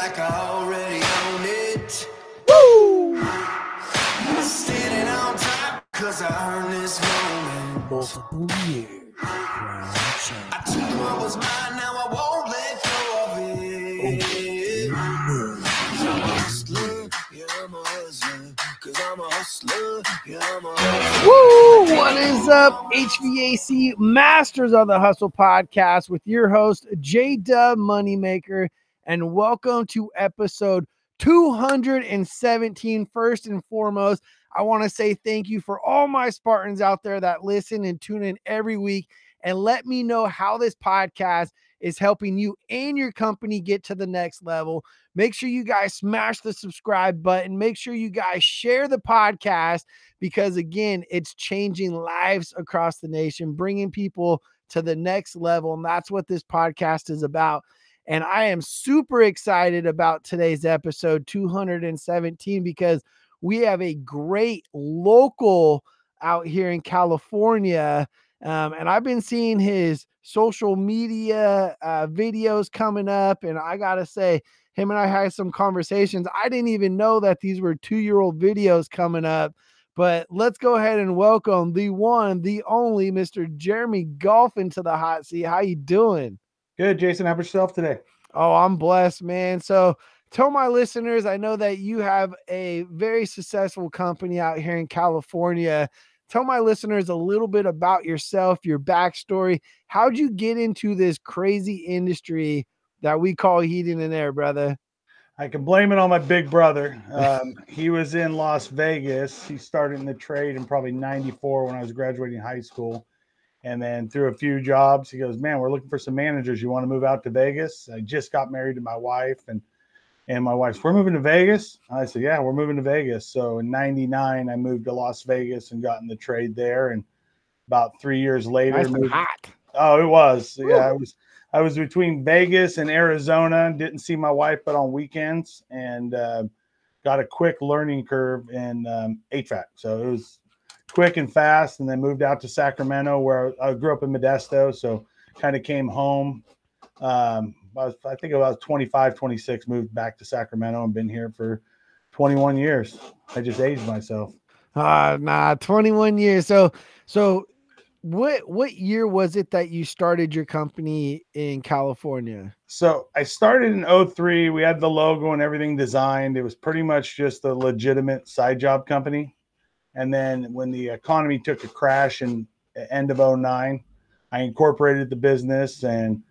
like I already own it. Woo! Standing on top, cause I earned this moment. Multiple years. I took what was mine, now I won't let go of it. I'm a hustler, yeah, I'm a hustler. Cause I'm a hustler, yeah, I'm a hustler. Woo! What is up, HVAC Masters of the Hustle podcast with your host, J-Dub Moneymaker, and welcome to episode 217. First and foremost, I want to say thank you for all my Spartans out there that listen and tune in every week and let me know how this podcast is helping you and your company get to the next level. Make sure you guys smash the subscribe button. Make sure you guys share the podcast because, again, it's changing lives across the nation, bringing people to the next level. And that's what this podcast is about. And I am super excited about today's episode 217 because we have a great local out here in California. And I've been seeing his social media videos coming up. And I got to say, him and I had some conversations. I didn't even know that these were 2-year-old videos coming up. But let's go ahead and welcome the one, the only Mr. Jermey Goff into the hot seat. How you doing? Good, Jason. How about yourself today? Oh, I'm blessed, man. So tell my listeners, I know that you have a very successful company out here in California. Tell my listeners a little bit about yourself, your backstory. How'd you get into this crazy industry that we call heating and air, brother? I can blame it on my big brother. He was in Las Vegas. He started in the trade in probably 94 when I was graduating high school. And then through a few jobs, he goes, man, we're looking for some managers. You want to move out to Vegas? I just got married to my wife, and my wife's, we're moving to Vegas. I said, yeah, we're moving to Vegas. So in 99, I moved to Las Vegas and got in the trade there. And about 3 years later, Nice and hot. Oh, it was. Woo. Yeah, I was between Vegas and Arizona. Didn't see my wife but on weekends, and got a quick learning curve in HVAC. So it was quick and fast, and then moved out to Sacramento, where I grew up in Modesto. So kind of came home. I think about 25, 26, moved back to Sacramento and been here for 21 years. I just aged myself. 21 years. So what year was it that you started your company in California? So I started in 03. We had the logo and everything designed. It was pretty much just a legitimate side job company. And then when the economy took a crash in the end of 09, I incorporated the business and,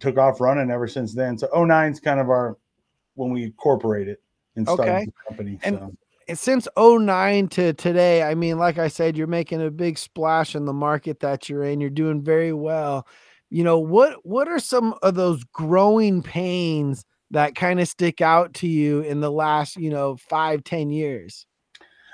took off running ever since then. So 09 is kind of when we incorporated and started the company. And since 09 to today, I mean, like I said, you're making a big splash in the market that you're in. You're doing very well. What are some of those growing pains that kind of stick out to you in the last, 5-10 years?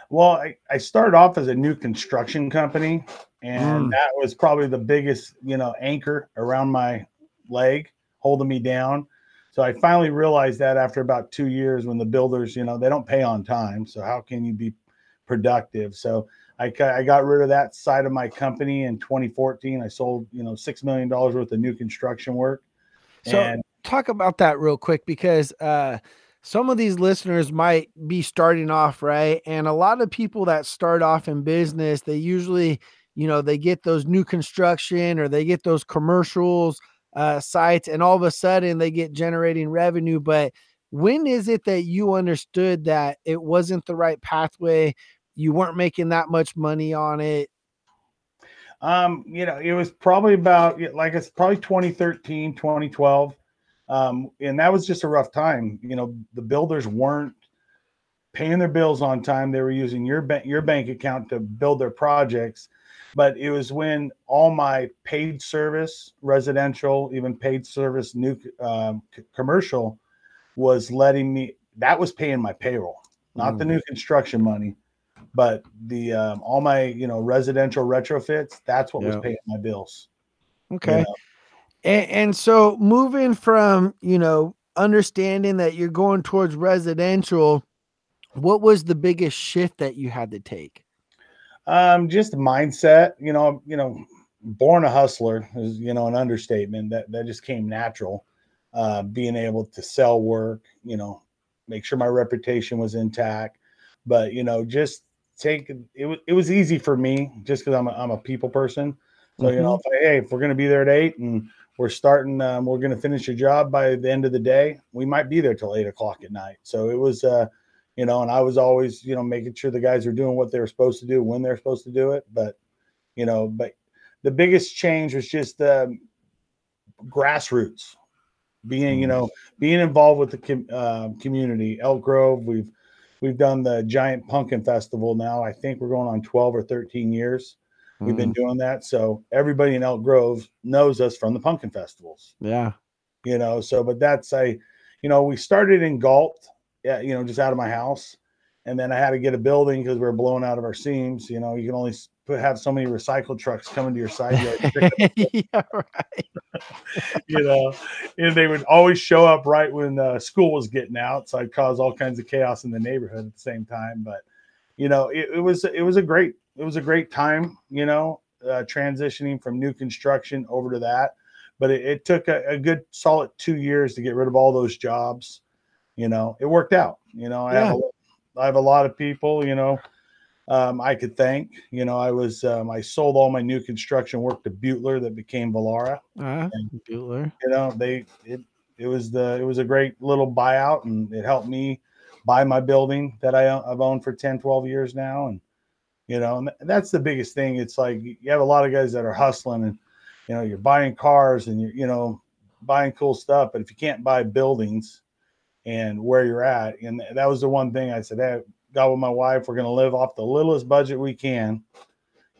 Well, I started off as a new construction company, and that was probably the biggest, anchor around my leg holding me down. So I finally realized that after about 2 years, when the builders, they don't pay on time. So how can you be productive? So I got rid of that side of my company in 2014. I sold, $6 million worth of new construction work. So talk about that real quick, because some of these listeners might be starting off, right? And a lot of people that start off in business, they usually, they get those new construction or they get those commercials sites, and all of a sudden they get generating revenue. But when is it that you understood that it wasn't the right pathway? You weren't making that much money on it? It was probably about, it's probably 2013, 2012. And that was just a rough time. The builders weren't paying their bills on time. They were using your bank account to build their projects. But it was when all my paid service, residential, even paid service, new commercial was letting me, that was paying my payroll, not the new construction money, but the all my, residential retrofits, that's what was paying my bills. Okay. And so moving from, understanding that you're going towards residential, what was the biggest shift that you had to take? Just mindset, born a hustler is, an understatement that just came natural. being able to sell work, make sure my reputation was intact. But, just it was easy for me just because I'm a people person. So, if we're going to be there at 8 and we're starting, we're going to finish your job by the end of the day, we might be there till 8 o'clock at night. So it was, and I was always, making sure the guys were doing what they were supposed to do when they're supposed to do it. But, but the biggest change was just grassroots, being involved with the community. Elk Grove, we've done the giant pumpkin festival now. I think we're going on 12 or 13 years. We've been doing that. So everybody in Elk Grove knows us from the pumpkin festivals. Yeah. So, but that's we started in Galt, just out of my house. And then I had to get a building because we were blowing out of our seams. You can only have so many recycle trucks coming to your side yard. Yeah, right. And they would always show up right when school was getting out. So I'd cause all kinds of chaos in the neighborhood at the same time. But, it was a great time, transitioning from new construction over to that. But it took a good solid 2 years to get rid of all those jobs. It worked out. I have a lot of people, I could thank. I sold all my new construction work to Butler that became Vallara. Butler. It was a great little buyout, and it helped me buy my building that I've owned for 10, 12 years now. And, and that's the biggest thing. It's like you have a lot of guys that are hustling and, you're buying cars and you're, buying cool stuff. But if you can't buy buildings and where you're at, and that was the one thing I said, hey, got with my wife, we're going to live off the littlest budget we can,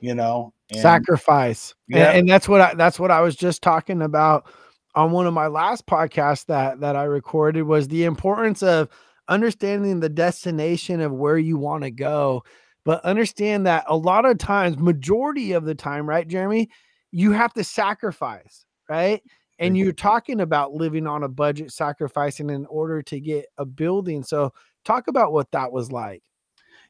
and sacrifice. Yeah. And that's what I was just talking about on one of my last podcasts that I recorded, was the importance of understanding the destination of where you want to go, but understand that a lot of times, majority of the time, right, Jeremy, you have to sacrifice, right? And you're talking about living on a budget, sacrificing in order to get a building. So talk about what that was like.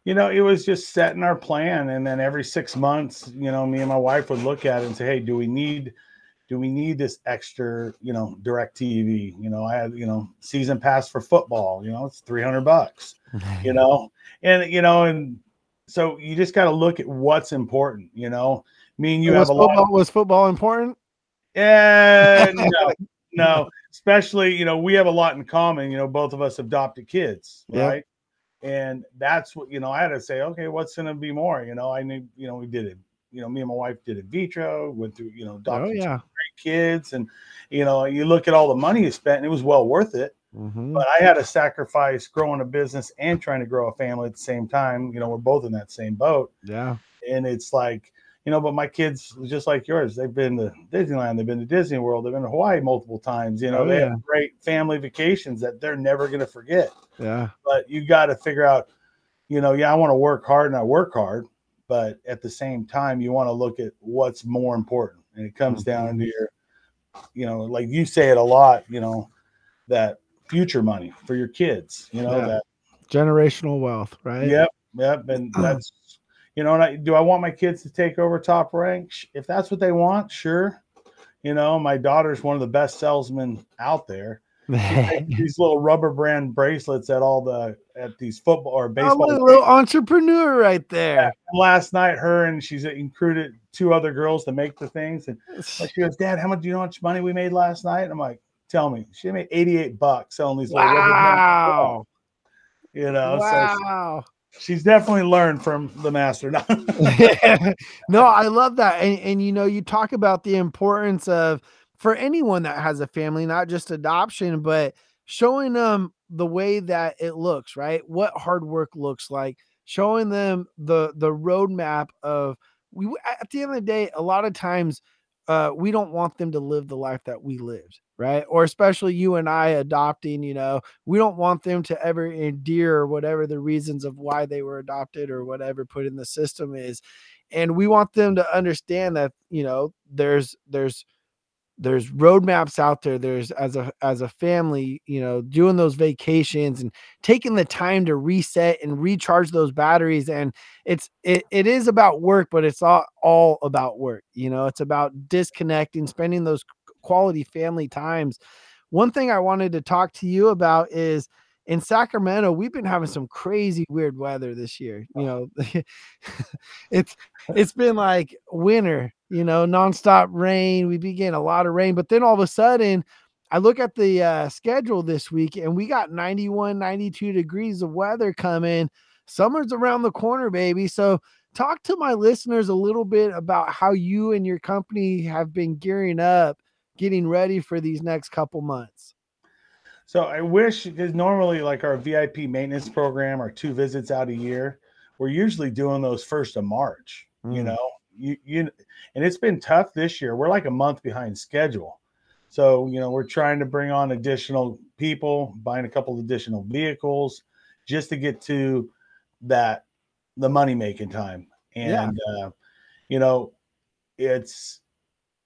It was just setting our plan. And then every 6 months, me and my wife would look at it and say, hey, do we need this extra, direct TV? I had, season pass for football, it's $300, and so you just got to look at what's important, Me and you have a lot. Was football important? Yeah, no, especially, we have a lot in common. Both of us adopted kids, right? And that's what, I had to say, okay, what's going to be more? I knew, we did it. Me and my wife did in vitro, went through, adopted some great kids. And, you look at all the money you spent and it was well worth it. But I had to sacrifice growing a business and trying to grow a family at the same time. We're both in that same boat. Yeah. And it's like, but my kids, just like yours, they've been to Disneyland, they've been to Disney World, they've been to Hawaii multiple times. They have great family vacations that they're never going to forget. Yeah. But you got to figure out, I want to work hard and I work hard, but at the same time, you want to look at what's more important. And it comes down to your, like you say it a lot, that future money for your kids, that generational wealth, right? Yep. And that's, do I want my kids to take over Top Rank? If that's what they want, sure. My daughter's one of the best salesmen out there. These little rubber brand bracelets at these football or baseball. I'm a little entrepreneur right there. Yeah. Last night, her and she's included 2 other girls to make the things. And she goes, Dad, do you know how much money we made last night? And I'm like, tell me. She made $88 selling these little rubber brand. Wow. So she's definitely learned from the master. No, I love that. And you talk about the importance of, for anyone that has a family, not just adoption, but showing them the way that it looks, right? What hard work looks like, showing them the roadmap of, at the end of the day, a lot of times we don't want them to live the life that we lived, right? Or especially you and I adopting, we don't want them to ever endure whatever the reasons of why they were adopted or whatever put in the system is. And we want them to understand that, there's roadmaps out there. There's as a family, doing those vacations and taking the time to reset and recharge those batteries. And it is about work, but it's all about work. It's about disconnecting, spending those quality family times one thing I wanted to talk to you about is in Sacramento, we've been having some crazy weird weather this year. You know, it's been like winter, you know, nonstop rain. We've been getting a lot of rain, but then all of a sudden I look at the schedule this week and we got 91, 92 degrees of weather coming. Summer's around the corner, baby. So talk to my listeners a little bit about how you and your company have been gearing up, getting ready for these next couple months. So I wish, because normally like our VIP maintenance program are 2 visits out a year. We're usually doing those first of March, you know, and it's been tough this year. We're like a month behind schedule. So, you know, we're trying to bring on additional people, buying a couple of additional vehicles just to get to the money making time. And, you know, it's,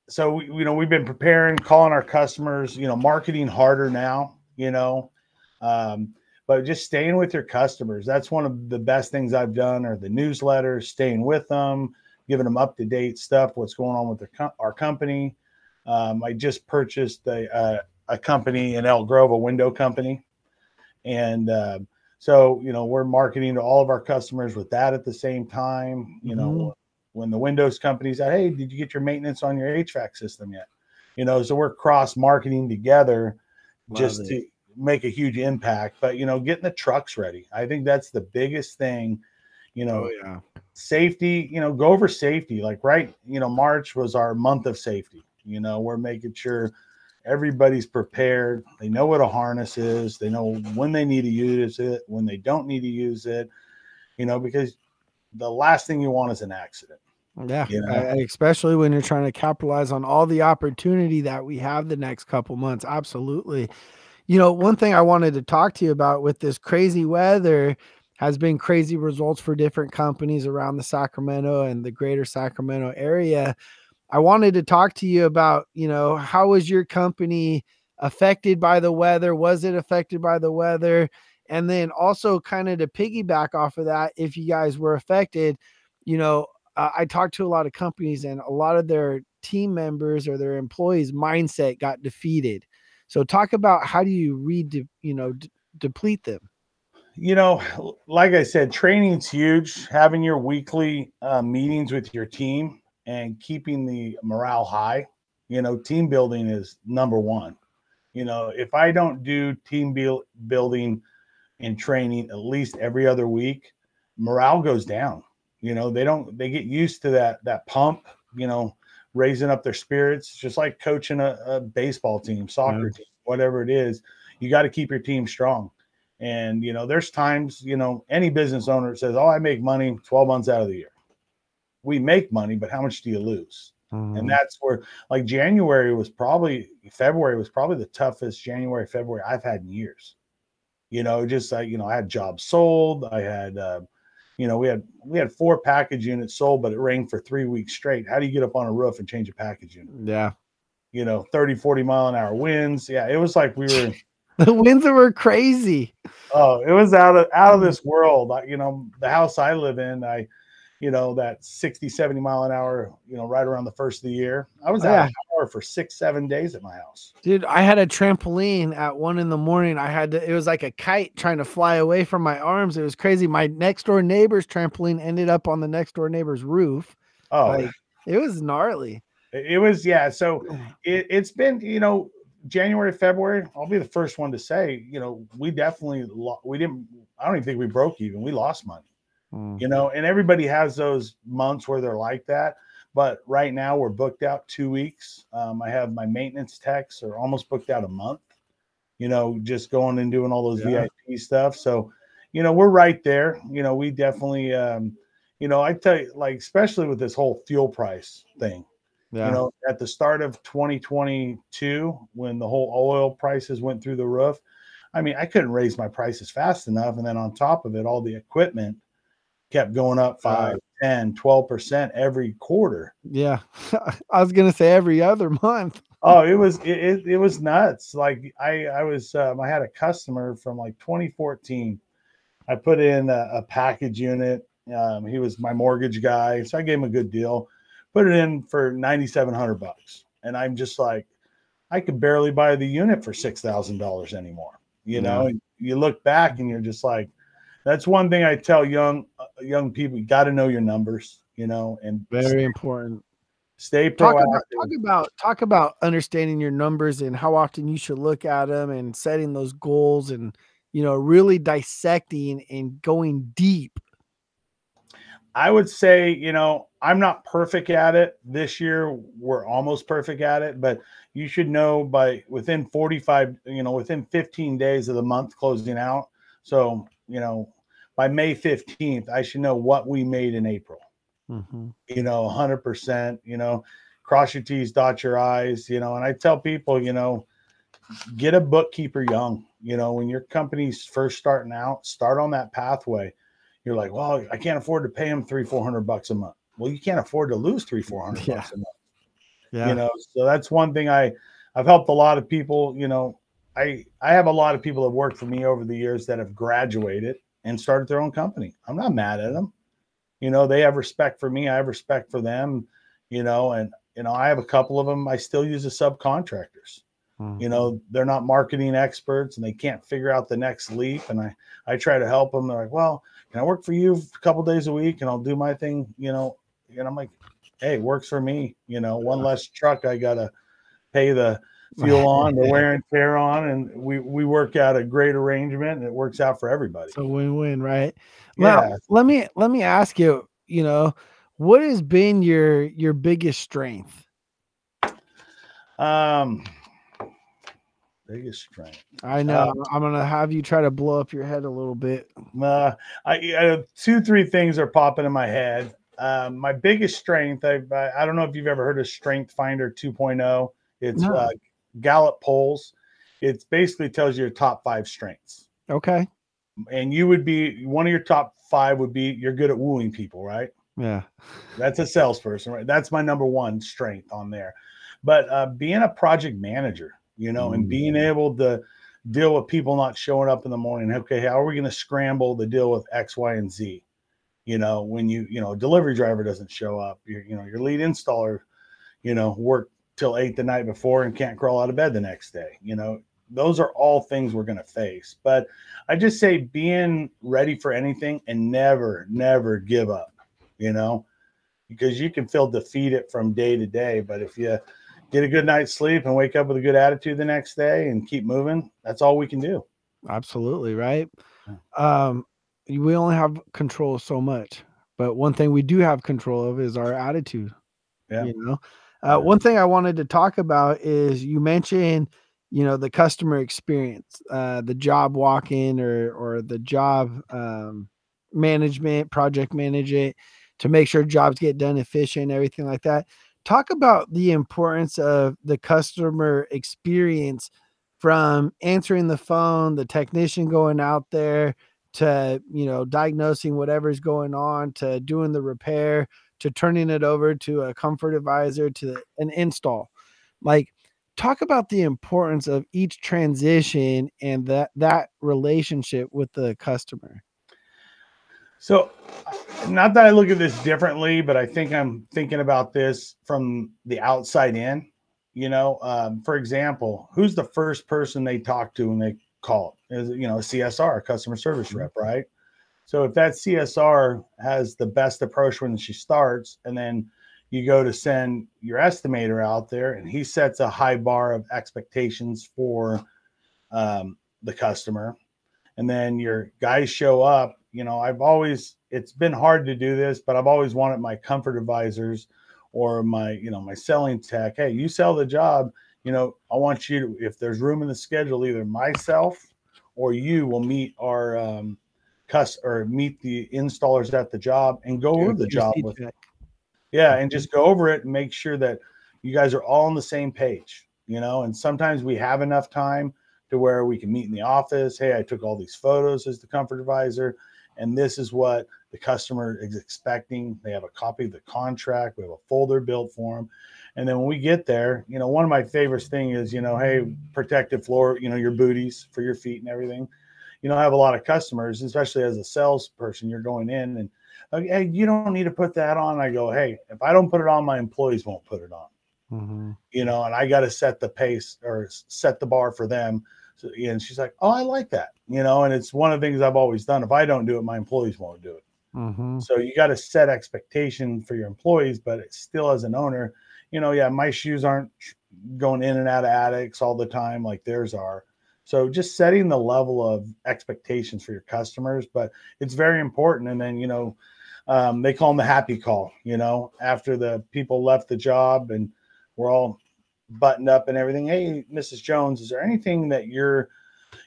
so, you know, we've been preparing, calling our customers, you know, marketing harder now, you know, but just staying with your customers. That's one of the best things I've done, are the newsletters, staying with them, giving them up-to-date stuff, what's going on with our company. I just purchased a company in Elk Grove, a window company. And so, you know, we're marketing to all of our customers with that at the same time. You know, when the windows company said, hey, did you get your maintenance on your HVAC system yet? You know, so we're cross marketing together just to make a huge impact. But, you know, getting the trucks ready, I think that's the biggest thing. You know, safety, you know, go over safety. Like, right, you know, March was our month of safety. You know, we're making sure everybody's prepared. They know what a harness is. They know when they need to use it, when they don't need to use it, you know, because the last thing you want is an accident. Yeah, you know? especially when you're trying to capitalize on all the opportunity that we have the next couple months. Absolutely. You know, one thing I wanted to talk to you about with this crazy weather has been crazy results for different companies around the Sacramento and the greater Sacramento area. I wanted to talk to you about, you know, how was your company affected by the weather? Was it affected by the weather? And then also kind of to piggyback off of that, if you guys were affected, you know, I talked to a lot of companies and a lot of their team members or their employees' mindset got defeated. So talk about how do you deplete them? You know, like I said, training's huge. Having your weekly meetings with your team and keeping the morale high, you know, team building is number one. You know, if I don't do team building and training at least every other week, morale goes down. You know, they get used to that pump, you know, raising up their spirits, just like coaching a baseball team, soccer team, whatever it is. You got to keep your team strong. And, you know, there's times, you know, any business owner says, oh, I make money 12 months out of the year. We make money, but how much do you lose? And that's where, like, February was probably the toughest February I've had in years. You know, just like, you know, I had jobs sold. I had, you know, we had 4 package units sold, but it rained for 3 weeks straight. How do you get up on a roof and change a package unit? Yeah. You know, 30, 40 mile an hour winds. Yeah. It was like we were the winds were crazy. Oh, it was out of this world. You know, the house I live in, you know, that 60, 70 mile an hour, you know, right around the first of the year. I was out of power for 6-7 days at my house. Dude, I had a trampoline at 1 a.m. It was like a kite trying to fly away from my arms. It was crazy. My next door neighbor's trampoline ended up on the next door neighbor's roof. Oh, like, it was gnarly. It was, yeah. So it's been, you know, January, February, I'll be the first one to say, you know, we definitely, I don't even think we broke even. We lost money. You know, and everybody has those months where they're like that. But right now we're booked out 2 weeks. I have my maintenance techs are almost booked out a month, you know, just going and doing all those VIP stuff. So, you know, we're right there. You know, we definitely, you know, I tell you, like, especially with this whole fuel price thing, you know, at the start of 2022, when the whole oil prices went through the roof, I mean, I couldn't raise my prices fast enough. And then on top of it, all the equipment kept going up 5, 10, 12% every quarter. Yeah. I was going to say every other month. Oh, it was nuts. Like I had a customer from like 2014. I put in a package unit. He was my mortgage guy. So I gave him a good deal, put it in for $9,700. And I'm just like, I could barely buy the unit for $6,000 anymore. You know, and you look back and you're just like, that's one thing I tell young people, you got to know your numbers, you know, and Very important. Stay proactive. Talk about understanding your numbers and how often you should look at them and setting those goals and, you know, really dissecting and going deep. I would say, you know, I'm not perfect at it. This year, we're almost perfect at it, but you should know within 15 days of the month closing out. So, you know, by May 15th, I should know what we made in April. You know, 100%, you know, cross your T's, dot your I's, you know, and I tell people, you know, get a bookkeeper young, you know, when your company's first starting out, start on that pathway. You're like, well, I can't afford to pay him $300-400 a month. Well, you can't afford to lose $300-400 a month. Yeah. You know, so that's one thing I've helped a lot of people. You know, I have a lot of people that worked for me over the years that have graduated and started their own company. I'm not mad at them. You know, they have respect for me. I have respect for them, you know, and, you know, I have a couple of them. I still use as subcontractors. You know, they're not marketing experts and they can't figure out the next leap. And I try to help them. They're like, well, can I work for you a couple days a week and I'll do my thing, you know? And I'm like, hey, it works for me. You know, one less truck I got to pay the fuel on, the wear and tear on. And we work out a great arrangement and it works out for everybody. It's a win-win, right? Yeah. Now, let me ask you, you know, what has been your biggest strength? Biggest strength. I know. I'm gonna have you try to blow up your head a little bit. I 2-3 things are popping in my head. My biggest strength, I don't know if you've ever heard of Strength Finder 2.0. It's Gallup polls. It basically tells you your top 5 strengths. Okay. And you would be one of your top 5 would be you're good at wooing people, right? Yeah. That's a salesperson, right? That's my number 1 strength on there. But being a project manager, you know, and being able to deal with people not showing up in the morning. Okay, how are we going to scramble to deal with X, Y, and Z? You know, when you know, delivery driver doesn't show up, your lead installer, you know, work till 8 the night before and can't crawl out of bed the next day. You know, those are all things we're going to face. But I just say being ready for anything and never give up, you know, because you can feel defeated from day to day. But if you get a good night's sleep and wake up with a good attitude the next day and keep moving, that's all we can do. Absolutely. Right. We only have control so much, but one thing we do have control of is our attitude. Yeah. You know, one thing I wanted to talk about is you mentioned, you know, the customer experience, the job walk-in or the job management, project management to make sure jobs get done efficient, everything like that. Talk about the importance of the customer experience from answering the phone, the technician going out there to, you know, diagnosing whatever's going on, to doing the repair, to turning it over to a comfort advisor, to an install. Like, talk about the importance of each transition and that relationship with the customer. So, not that I look at this differently, but I think I'm thinking about this from the outside in. You know, for example, who's the first person they talk to when they call? Is, you know, a CSR, a customer service rep, right? So if that CSR has the best approach when she starts, and then you go to send your estimator out there and he sets a high bar of expectations for the customer, and then your guys show up, you know, it's been hard to do this, but I've always wanted my comfort advisors or my, you know, my selling tech. Hey, you sell the job, you know, I want you to, if there's room in the schedule, either myself or you will meet our or meet the installers at the job and go over the job with them. Yeah, and just go over it and make sure that you guys are all on the same page, you know. And sometimes we have enough time to where we can meet in the office. Hey, I took all these photos as the comfort advisor, and this is what the customer is expecting. They have a copy of the contract. We have a folder built for them. And then when we get there, you know, one of my favorite things is, you know, hey, protected floor, you know, your booties for your feet and everything. You know, I have a lot of customers, especially as a salesperson, you're going in and, hey, you don't need to put that on. I go, hey, if I don't put it on, my employees won't put it on. you know, and I got to set the pace or set the bar for them. So, and she's like, oh, I like that, you know, and it's one of the things I've always done. If I don't do it, my employees won't do it. So you got to set expectation for your employees, but it's still as an owner, you know, yeah, my shoes aren't going in and out of attics all the time like theirs are. So just setting the level of expectations for your customers, but it's very important. And then, you know, they call them the happy call, you know, after the people left the job and we're all buttoned up and everything. Hey, Mrs. Jones, is there anything that you're,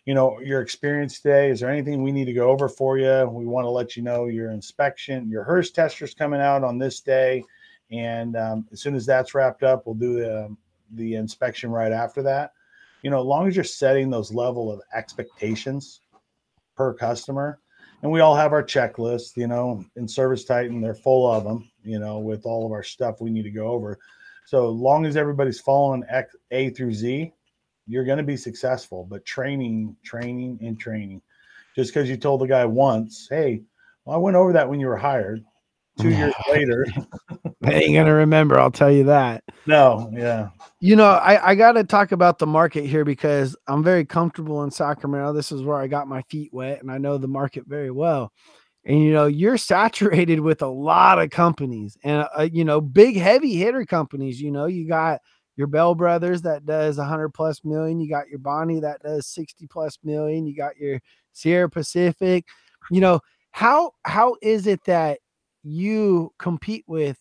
you know, your experience today? Is there anything we need to go over for you? We want to let you know your inspection, your HERS tester's coming out on this day. And as soon as that's wrapped up, we'll do the inspection right after that. You know, as long as you're setting those level of expectations per customer, and we all have our checklist, you know, in Service Titan, they're full of them, you know, with all of our stuff we need to go over. So as long as everybody's following A through Z, you're going to be successful. But training. Just because you told the guy once, hey, well, I went over that when you were hired. 2 years later, they ain't gonna remember. I'll tell you that. No, yeah. You know, I got to talk about the market here because I'm very comfortable in Sacramento. This is where I got my feet wet, and I know the market very well. And you know, you're saturated with a lot of companies, and you know, big heavy hitter companies. You know, you got your Bell Brothers that does 100+ million. You got your Bonnie that does 60+ million. You got your Sierra Pacific. You know, how is it that you compete with,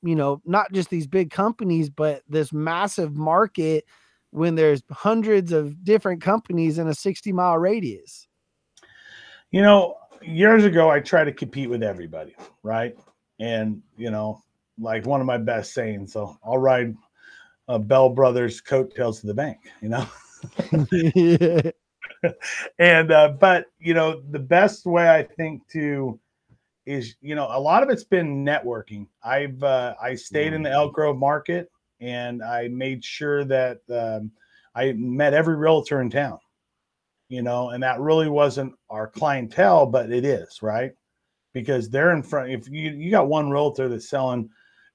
you know, not just these big companies, but this massive market when there's hundreds of different companies in a 60-mile radius? You know, years ago, I tried to compete with everybody, right? And, you know, like one of my best sayings, so I'll ride Bell Brothers coattails to the bank, you know? Yeah. And, but, you know, the best way I think to is, you know, a lot of it's been networking. I stayed in the Elk Grove market and I made sure that I met every realtor in town, you know, and that really wasn't our clientele, but it is, right? Because they're in front. If you got one realtor that's selling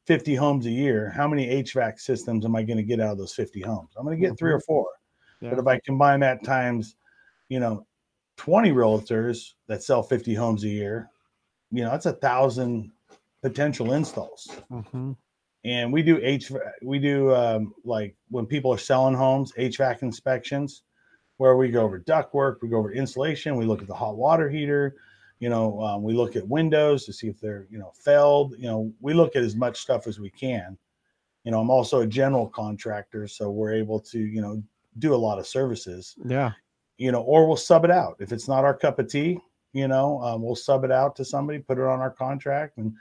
50 homes a year, how many HVAC systems am I going to get out of those 50 homes? I'm going to get 3 or 4. Yeah. But if I combine that times, you know, 20 realtors that sell 50 homes a year, you know, that's 1,000 potential installs. And we do like when people are selling homes, HVAC inspections, where we go over ductwork, we go over insulation, we look at the hot water heater, you know, we look at windows to see if they're, you know, failed. You know, we look at as much stuff as we can. You know, I'm also a general contractor, so we're able to, you know, do a lot of services. Yeah. You know, or we'll sub it out if it's not our cup of tea. You know, we'll sub it out to somebody, put it on our contract. And,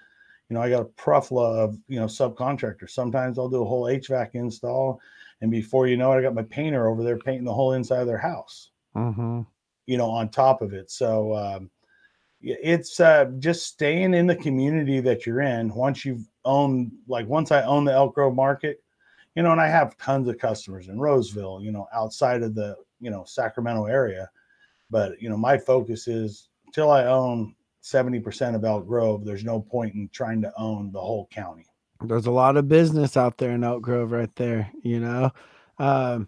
you know, I got a plethora of, you know, subcontractors. Sometimes I'll do a whole HVAC install. And before you know it, I got my painter over there painting the whole inside of their house, you know, on top of it. So it's just staying in the community that you're in. Once I own the Elk Grove market, you know, and I have tons of customers in Roseville, you know, outside of the, you know, Sacramento area. But, you know, my focus is until I own 70% of Elk Grove, there's no point in trying to own the whole county. There's a lot of business out there in Elk Grove right there, you know. I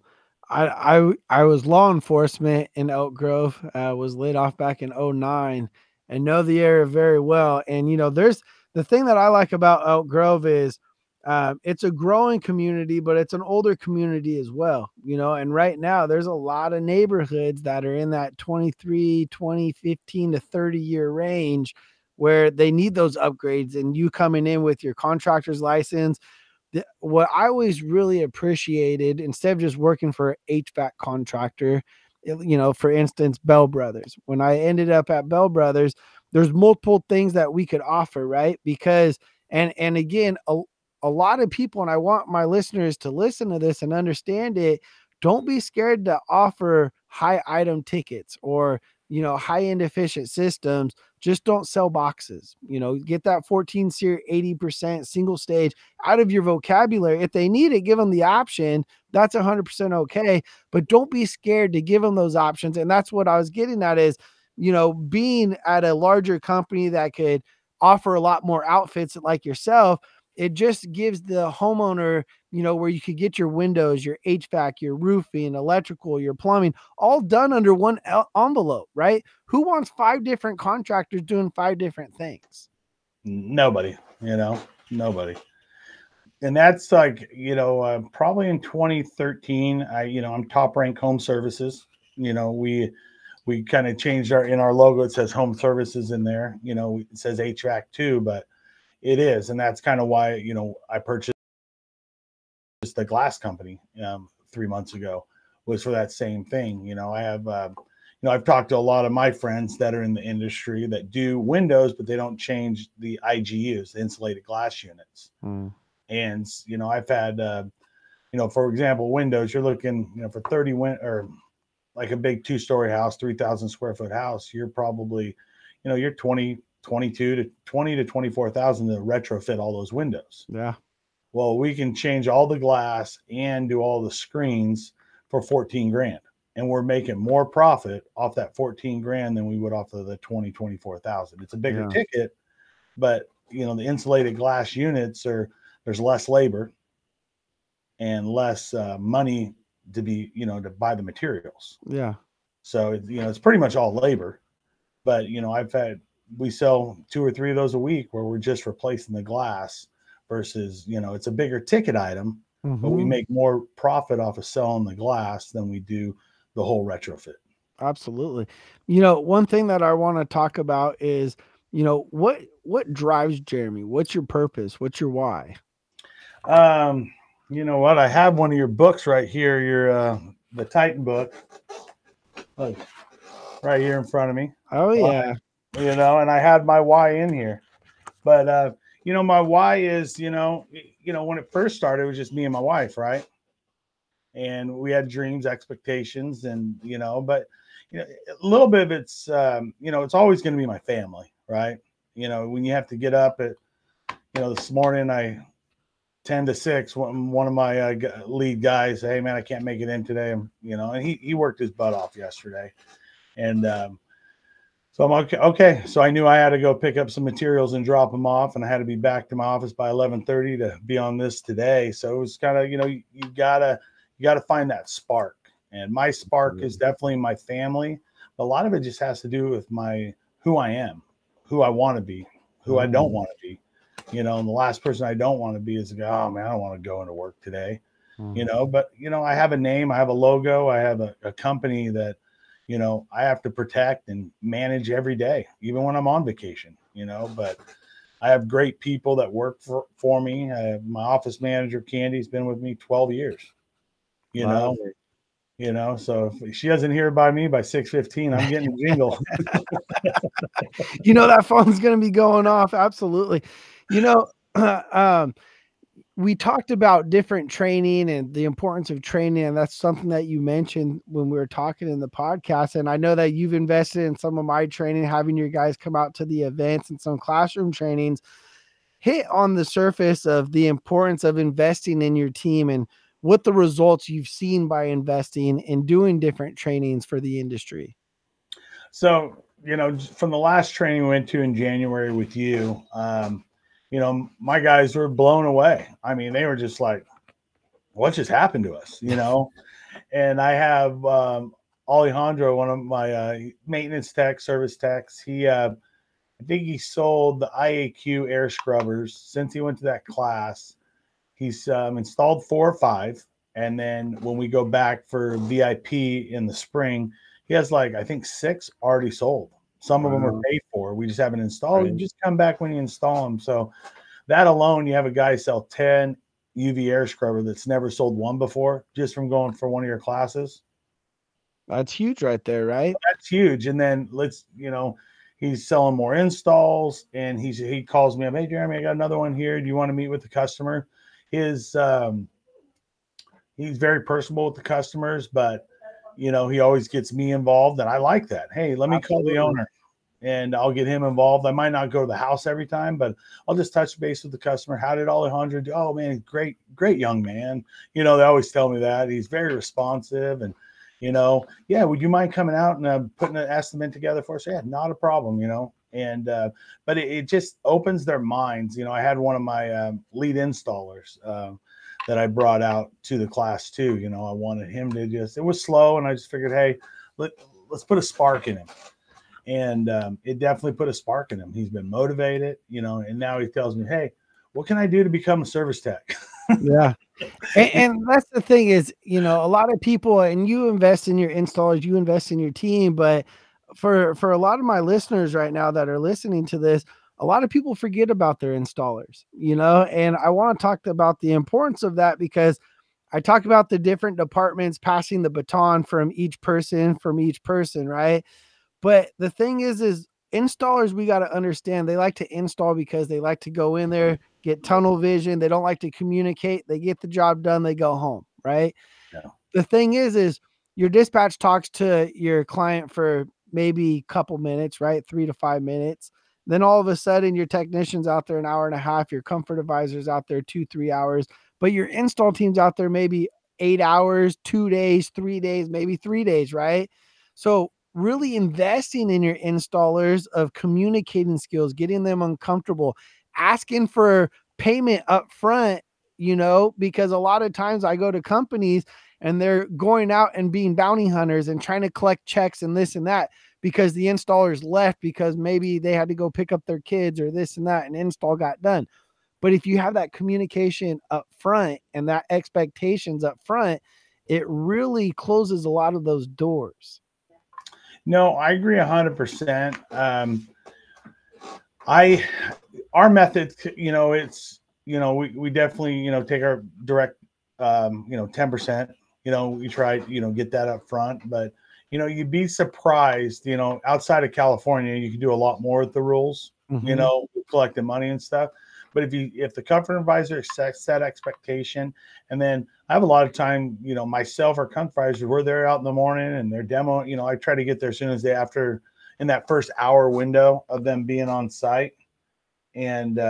was law enforcement in Elk Grove, was laid off back in 2009 and know the area very well. And, you know, there's the thing that I like about Elk Grove is it's a growing community, but it's an older community as well, you know. And right now there's a lot of neighborhoods that are in that 23, 20, 15 to 30 year range where they need those upgrades, and you coming in with your contractor's license. What I always really appreciated, instead of just working for an HVAC contractor, you know, for instance, Bell Brothers, when I ended up at Bell Brothers, there's multiple things that we could offer, right? Because, and again, a lot of people, and I want my listeners to listen to this and understand it, don't be scared to offer high item tickets or, you know, high end efficient systems. Just don't sell boxes. You know, get that 14 SEER 80% single stage out of your vocabulary. If they need it, give them the option. That's 100% okay. But don't be scared to give them those options. And that's what I was getting at is, you know, being at a larger company that could offer a lot more outfits like yourself, it just gives the homeowner, where you could get your windows, your HVAC, your roofing, electrical, your plumbing, all done under one envelope, right? Who wants 5 different contractors doing 5 different things? Nobody, nobody. And that's like, probably in 2013, I'm Top Rank Home Services. We kind of changed in our logo. It says Home Services in there. It says HVAC too, but it is. And that's kind of why, I purchased the glass company 3 months ago, was for that same thing. I have, I've talked to a lot of my friends that are in the industry that do windows, but they don't change the IGUs, the insulated glass units. And, I've had, for example, windows, you're looking, for 30 or like a big 2-story house, 3,000 square foot house, you're probably, you're 22 to 20 to 24,000 to retrofit all those windows. Yeah. Well, we can change all the glass and do all the screens for 14 grand. And we're making more profit off that 14 grand than we would off of the 24,000. It's a bigger ticket, but the insulated glass units there's less labor and less money to be, to buy the materials. Yeah. So, it's pretty much all labor, but, we sell 2 or 3 of those a week where we're just replacing the glass versus, it's a bigger ticket item, but we make more profit off of selling the glass than we do the whole retrofit. Absolutely. One thing that I want to talk about is, what drives Jermey? What's your purpose? What's your why? You know what? I have one of your books right here, the Titan book, look, right here in front of me. Oh yeah. And I had my why in here, but my why is, when it first started, it was just me and my wife, right? And we had dreams, expectations, and but a little bit of it's it's always going to be my family, right? When you have to get up at this morning, 10 to 6, one of my lead guys, hey man, I can't make it in today, and he worked his butt off yesterday, and so I'm okay. So I knew I had to go pick up some materials and drop them off, and I had to be back to my office by 11:30 to be on this today. So it was kind of you gotta find that spark, and my spark is definitely my family. But a lot of it just has to do with who I am, who I want to be, who I don't want to be. And the last person I don't want to be is oh man, I don't want to go into work today. But I have a name, I have a logo, I have a company that I have to protect and manage every day, even when I'm on vacation, but I have great people that work for me. I have my office manager, Candy's been with me 12 years, so if she doesn't hear by me by 6:15, I'm getting a jingle. That phone's going to be going off. Absolutely. We talked about different training and the importance of training. And that's something that you mentioned when we were talking in the podcast. And I know that you've invested in some of my training, having your guys come out to the events and some classroom trainings. Hit on the surface of the importance of investing in your team and what the results you've seen by investing and doing different trainings for the industry. So, from the last training we went to in January with you, my guys were blown away. I mean, they were just like, what just happened to us, And I have Alejandro, one of my maintenance techs, service techs. I think he sold the IAQ air scrubbers since he went to that class. He's installed 4 or 5. And then when we go back for VIP in the spring, he has I think 6 already sold. Some of them are paid for. We just haven't installed. You just come back when you install them. So that alone, you have a guy sell 10 UV air scrubber that's never sold one before, just from going for one of your classes. That's huge right there, right? That's huge. And then he's selling more installs, and he calls me up, hey Jeremy, I got another one here. Do you want to meet with the customer? He's very personable with the customers, but he always gets me involved, and I like that. Hey, let me call the owner and I'll get him involved. I might not go to the house every time, but I'll just touch base with the customer. How did Alejandro do? Oh man, great young man. They always tell me that he's very responsive, and would you mind coming out and putting an estimate together for us? Yeah, not a problem. And but it just opens their minds. You know, I had one of my lead installers that I brought out to the class too. You know, I wanted him to it was slow, and I just figured, hey, let's put a spark in him. And it definitely put a spark in him. He's been motivated, you know, and now he tells me, hey, what can I do to become a service tech? Yeah. And that's the thing is, you know, a lot of people, and you invest in your installers, you invest in your team, but for a lot of my listeners right now that are listening to this, a lot of people forget about their installers, you know, and I want to talk about the importance of that, because I talk about the different departments passing the baton from each person, right? But the thing is installers, we got to understand, they like to install because they like to go in there, get tunnel vision. They don't like to communicate. They get the job done, they go home, right? Yeah. The thing is your dispatch talks to your client for maybe a couple minutes, right? 3 to 5 minutes. Then all of a sudden your technician's out there an hour and a half, your comfort advisor's out there 2-3 hours, but your install team's out there maybe 8 hours, 2 days, 3 days, maybe 3 days, right? So really investing in your installers of communicating skills, getting them uncomfortable, asking for payment up front, you know, because a lot of times I go to companies and they're going out and being bounty hunters and trying to collect checks and this and that because the installers left because maybe they had to go pick up their kids or this and that, and install got done. But if you have that communication up front and that expectations up front, it really closes a lot of those doors. No, I agree 100%. Our method, you know, it's, you know, we definitely, you know, take our direct, you know, 10%, you know, we try, you know, get that up front, but, you know, you'd be surprised, you know, outside of California, you can do a lot more with the rules, you know, collecting money and stuff. But if the comfort advisor sets that expectation, and then I have a lot of time, you know, myself or comfort advisor, we're there out in the morning and they're demo, you know, I try to get there as soon as after in that first hour window of them being on site. And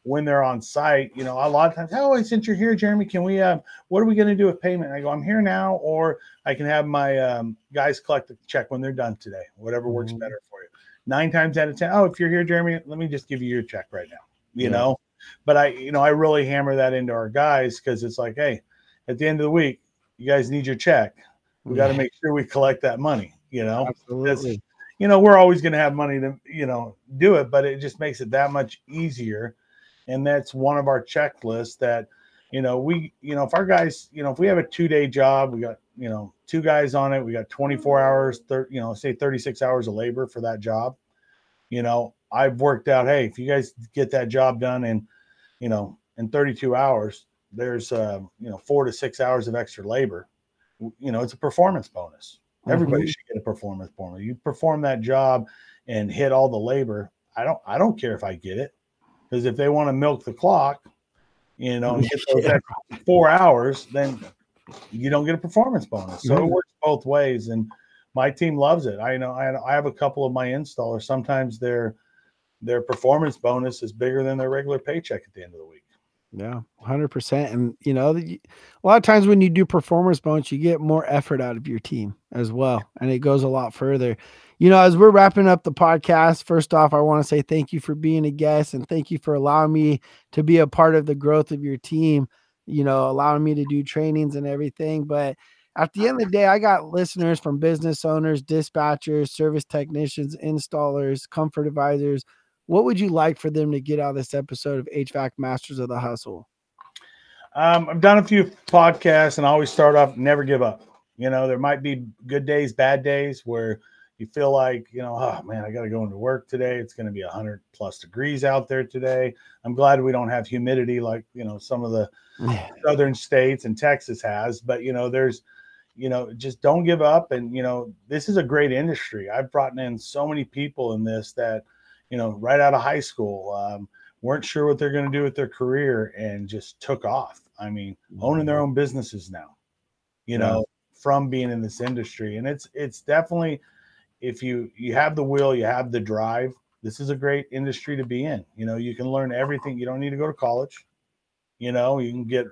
when they're on site, you know, a lot of times, oh, since you're here, Jeremy, can we, what are we going to do with payment? I go, I'm here now, or I can have my guys collect the check when they're done today, whatever works better for you. 9 times out of 10, oh, if you're here, Jeremy, let me just give you your check right now. You know, but I really hammer that into our guys, because it's like, hey, at the end of the week, you guys need your check. We got to make sure we collect that money, you know. Absolutely. You know, we're always going to have money to, you know, do it, but it just makes it that much easier. And that's one of our checklists that, you know, if our guys, you know, if we have a 2-day job, we got, you know, 2 guys on it, we got 24 hours, you know, say 36 hours of labor for that job. You know, I've worked out, hey, if you guys get that job done in, you know, in 32 hours, there's, you know, 4 to 6 hours of extra labor. You know, it's a performance bonus. Everybody should get a performance bonus. You perform that job and hit all the labor. I don't care if I get it, because if they want to milk the clock, you know, and get those extra 4 hours, then you don't get a performance bonus. So it works both ways. And my team loves it. I know I have a couple of my installers. Sometimes their performance bonus is bigger than their regular paycheck at the end of the week. Yeah, 100%. And, you know, a lot of times when you do performance bonus, you get more effort out of your team as well. And it goes a lot further. You know, as we're wrapping up the podcast, first off, I want to say thank you for being a guest, and thank you for allowing me to be a part of the growth of your team, you know, allowing me to do trainings and everything. But at the end of the day, I got listeners from business owners, dispatchers, service technicians, installers, comfort advisors. What would you like for them to get out of this episode of HVAC Masters of the Hustle? I've done a few podcasts, and I always start off, never give up. You know, there might be good days, bad days where you feel like, you know, oh man, I got to go into work today. It's going to be 100+ degrees out there today. I'm glad we don't have humidity like, you know, some of the southern states and Texas has, but you know, there's, you know, just don't give up. And, you know, this is a great industry. I've brought in so many people in this that, you know, right out of high school, weren't sure what they're going to do with their career and just took off. I mean, owning their own businesses now, you know, from being in this industry. And it's definitely, if you have the will, you have the drive, this is a great industry to be in. You know, you can learn everything. You don't need to go to college. You know, you can get,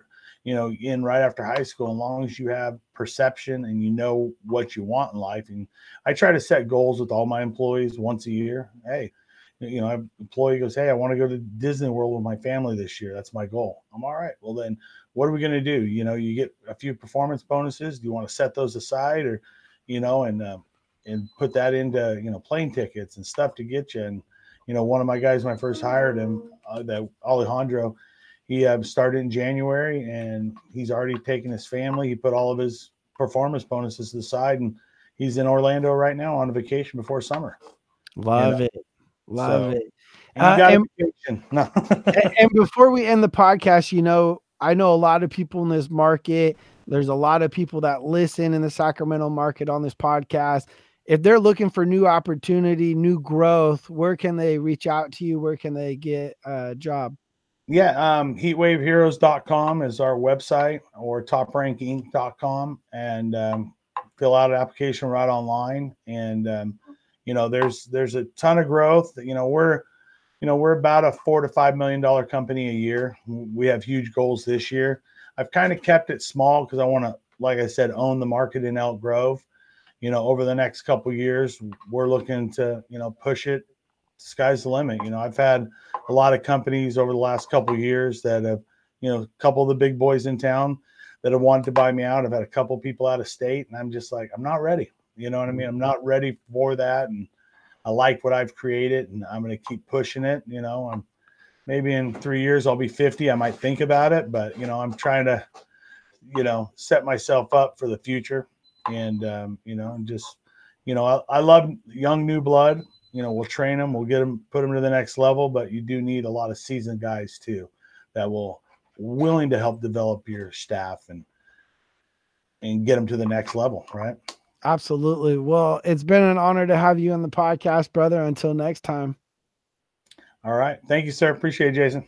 you know, in right after high school, as long as you have perception and you know what you want in life. And I try to set goals with all my employees once a year. Hey, you know, an employee goes, hey, I want to go to Disney World with my family this year. That's my goal. I'm all right. Well, then what are we going to do? You know, you get a few performance bonuses. Do you want to set those aside, or, you know, and put that into, you know, plane tickets and stuff to get you? And, you know, one of my guys, when I first hired him, that Alejandro, he started in January, and he's already taken his family. He put all of his performance bonuses to the side, and he's in Orlando right now on a vacation before summer. Love it. Love it. And you got a vacation. No. And before we end the podcast, you know, I know a lot of people in this market. There's a lot of people that listen in the Sacramento market on this podcast. If they're looking for new opportunity, new growth, where can they reach out to you? Where can they get a job? Yeah, heatwaveheroes.com is our website, or toprankinc.com, and fill out an application right online. And you know, there's a ton of growth. You know, we're about a $4 to $5 million company a year. We have huge goals this year. I've kind of kept it small because I want to, like I said, own the market in Elk Grove. You know, over the next couple of years, we're looking to, you know, push it. Sky's the limit. You know, I've had a lot of companies over the last couple of years that have, you know, a couple of the big boys in town that have wanted to buy me out. I've had a couple of people out of state, and I'm just like, I'm not ready. You know what I mean? I'm not ready for that. And I like what I've created, and I'm going to keep pushing it. You know, maybe in 3 years, I'll be 50. I might think about it, but, you know, I'm trying to, you know, set myself up for the future. And, you know, and just, you know, I love young new blood. You know, we'll train them, we'll get them, put them to the next level, but you do need a lot of seasoned guys too, that will willing to help develop your staff and get them to the next level. Right. Absolutely. Well, it's been an honor to have you on the podcast, brother. Until next time. All right. Thank you, sir. Appreciate it, Jason.